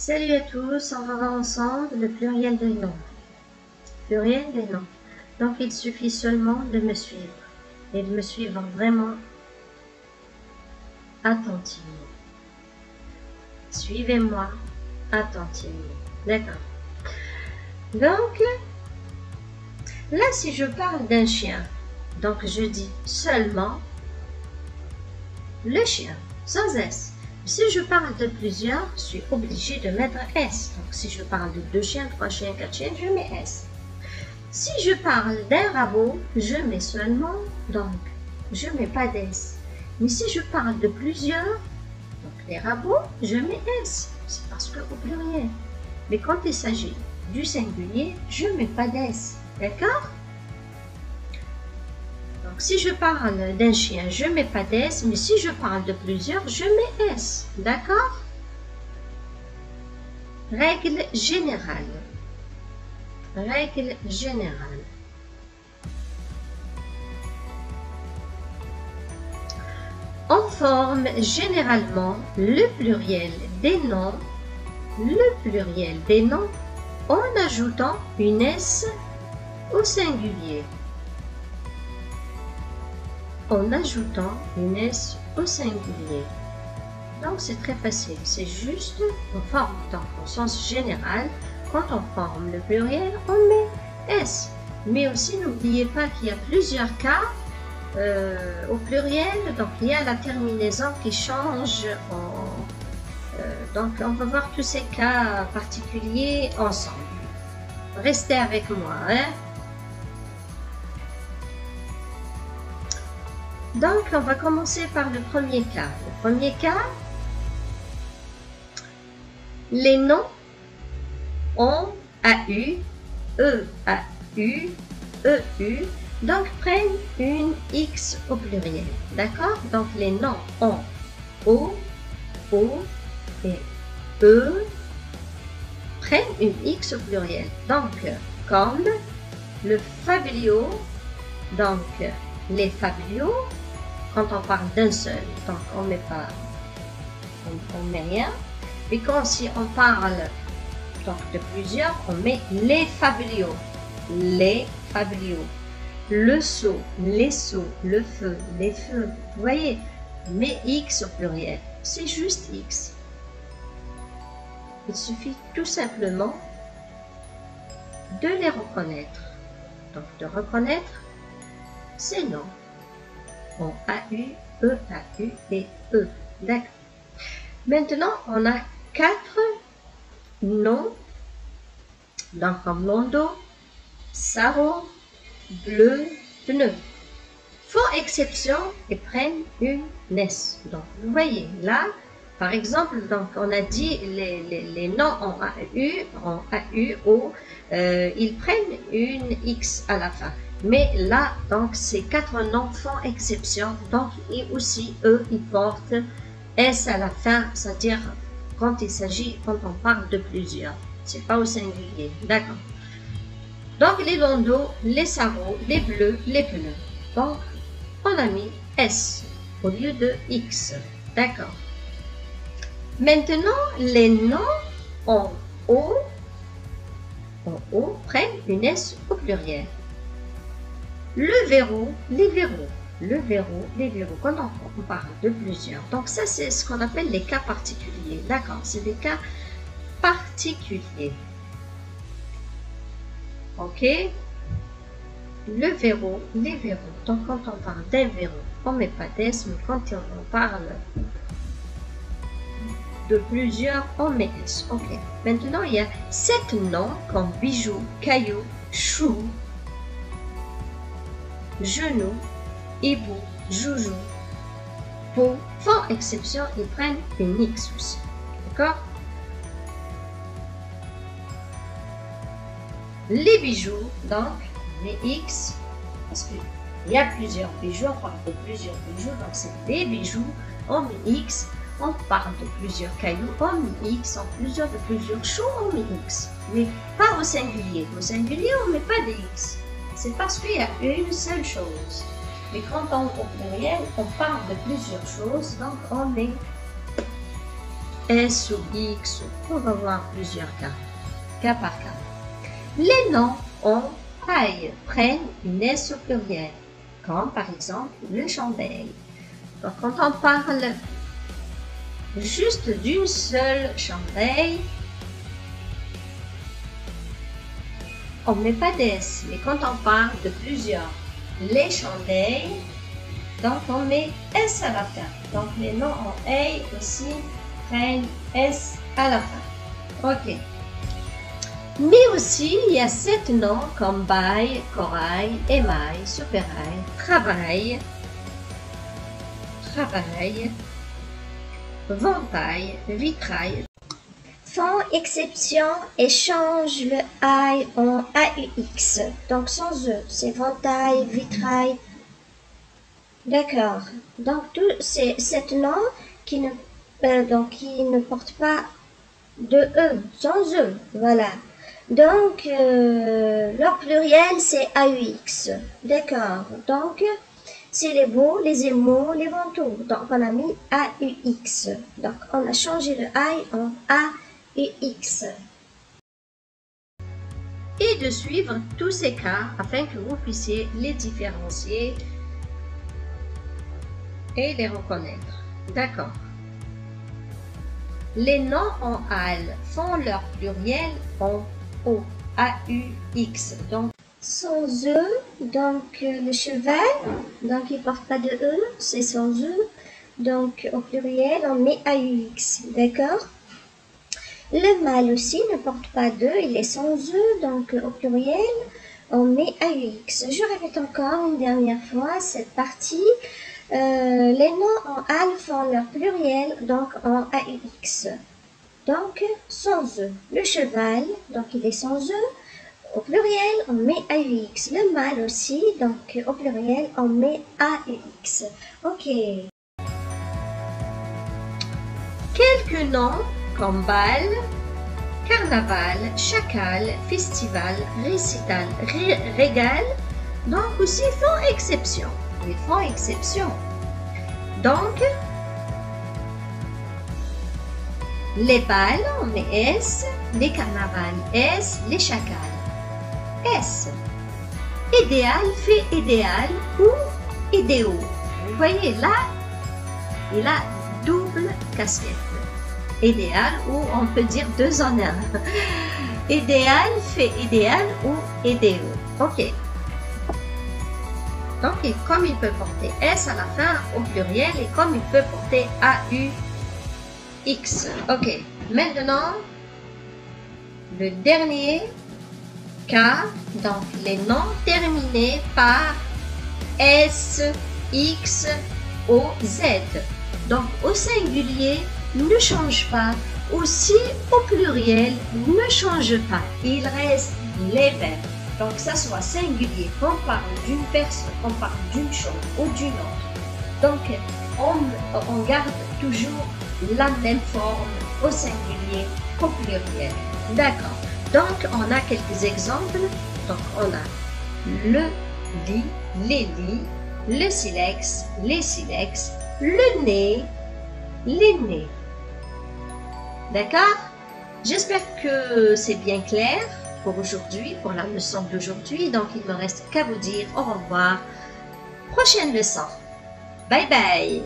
Salut à tous, on va voir ensemble le pluriel des noms. Pluriel des noms. Donc il suffit seulement de me suivre et de me suivre vraiment attentivement. Suivez-moi attentivement. D'accord. Donc là, si je parle d'un chien, donc je dis seulement le chien, sans S. Si je parle de plusieurs, je suis obligée de mettre S. Donc, si je parle de 2 chiens, 3 chiens, 4 chiens, je mets S. Si je parle d'un rabot, je mets seulement, donc, je mets pas d'S. Mais si je parle de plusieurs, donc les rabots, je mets S. C'est parce que au pluriel. Mais quand il s'agit du singulier, je mets pas d'S. D'accord? Donc, si je parle d'un chien, je mets pas d'S, mais si je parle de plusieurs, je mets S. D'accord? Règle générale. Règle générale. On forme généralement le pluriel des noms, en ajoutant une S au singulier. En ajoutant une S au singulier. Donc c'est très facile, c'est juste, on forme donc au sens général, quand on forme le pluriel, on met S. Mais aussi n'oubliez pas qu'il y a plusieurs cas au pluriel, donc il y a la terminaison qui change. Donc on va voir tous ces cas particuliers ensemble. Restez avec moi, hein. Donc, on va commencer par le premier cas. Le premier cas, les noms ont AU, EAU, EU, donc prennent une X au pluriel. D'accord? Donc, les noms ont O et E prennent une X au pluriel. Donc, comme le fabliau, donc les fabliaux, quand on parle d'un seul, donc on met pas, on met rien. Et quand si on parle donc de plusieurs, on met les fabliaux, le seau, les seaux, le feu, les feux. Vous voyez, mais X au pluriel, c'est juste X. Il suffit tout simplement de les reconnaître. Donc de reconnaître ces noms. En AU, EAU et E. D'accord. Maintenant, on a 4 noms. Donc, comme Londo, Sarro, Bleu, Pneu. Font exception et prennent une S. Donc, vous voyez, là, par exemple, donc, on a dit les noms en AU, O, ils prennent une X à la fin. Mais là, donc, ces 4 noms font exception. Donc, et aussi, eux, ils portent S à la fin, c'est-à-dire quand on parle de plusieurs. C'est pas au singulier. D'accord. Donc, les Londos, les Sarros, les Bleus, les Pneus. Donc, on a mis S au lieu de X. D'accord. Maintenant, les noms en O prennent une S au pluriel. Le verrou, les verrous. Le verrou, les verrous. Quand on parle de plusieurs. Donc ça, c'est ce qu'on appelle les cas particuliers. D'accord, c'est des cas particuliers. Ok. Le verrou, les verrous. Donc quand on parle d'un verrou, on ne met pas d'S, mais quand on parle de plusieurs, on met S. Ok. Maintenant, il y a 7 noms comme bijoux, cailloux, chou, genou, hibou, joujou, peau, font exception, ils prennent une X aussi. D'accord? Les bijoux, donc, les X, parce qu'il y a plusieurs bijoux, on parle de plusieurs bijoux, donc c'est les bijoux, on met X, on parle de plusieurs cailloux, on met X, on plusieurs de plusieurs choux, on met X. Mais pas au singulier. Au singulier, on ne met pas de X. C'est parce qu'il y a une seule chose. Mais quand on au pluriel, on parle de plusieurs choses, donc on met S ou X. On va voir plusieurs cas par cas. Les noms en taille prennent une S au pluriel, comme par exemple le chandelle. Donc, quand on parle juste d'une seule chandelle, on ne met pas d'S, mais quand on parle de plusieurs, les chandelles, donc on met S à la fin. Donc les noms en A aussi prennent S à la fin. Ok. Mais aussi, il y a 7 noms comme bail, corail, émail, supérail, travail, ventail, vitrail. Font exception et change le I en AUX. Donc sans E, c'est ventail, vitrail. D'accord. Donc tous ces 7 noms qui ne portent pas de E, sans E. Voilà. Donc leur pluriel c'est AUX. D'accord. Donc c'est les beaux, les émaux, les vantaux. Donc on a mis AUX. Donc on a changé le I en AUX. Et de suivre tous ces cas afin que vous puissiez les différencier et les reconnaître. D'accord. Les noms en AL font leur pluriel en O, AUX. Donc, sans E, donc le cheval, donc il ne porte pas de E, c'est sans E. Donc, au pluriel, on met AUX. D'accord? Le mâle aussi ne porte pas de, il est sans E, donc au pluriel, on met AUX. Je répète encore une dernière fois cette partie. Les noms en AL font leur pluriel, donc en AUX. Donc, sans E. Le cheval, donc il est sans E. Au pluriel, on met AUX. Le mâle aussi, donc au pluriel, on met AUX. Ok. Quelques noms comme bal, carnaval, chacal, festival, récital, régal, donc aussi font exception. Ils font exception. Donc, les bals, on met S, les carnavals S, les chacals S. Idéal fait idéal ou idéaux. Vous voyez là, il a double casquette. Idéal ou on peut dire 2 en 1. Idéal fait idéal ou idéaux. Ok. Donc, comme il peut porter S à la fin au pluriel et comme il peut porter AUX. Ok. Maintenant, le dernier cas, donc les noms terminés par S, X, O, Z. Donc, au singulier, ne change pas. Aussi, au pluriel, ne change pas. Il reste les mêmes. Donc, ça soit singulier, on parle d'une personne, on parle d'une chose ou d'une autre. Donc, on garde toujours la même forme au singulier qu'au pluriel. D'accord. Donc, on a quelques exemples. Donc, on a le lit, les lits, le silex, les silex, le nez, les nez. D'accord? J'espère que c'est bien clair pour aujourd'hui, pour la leçon d'aujourd'hui. Donc, il ne me reste qu'à vous dire au revoir. Prochaine leçon. Bye bye.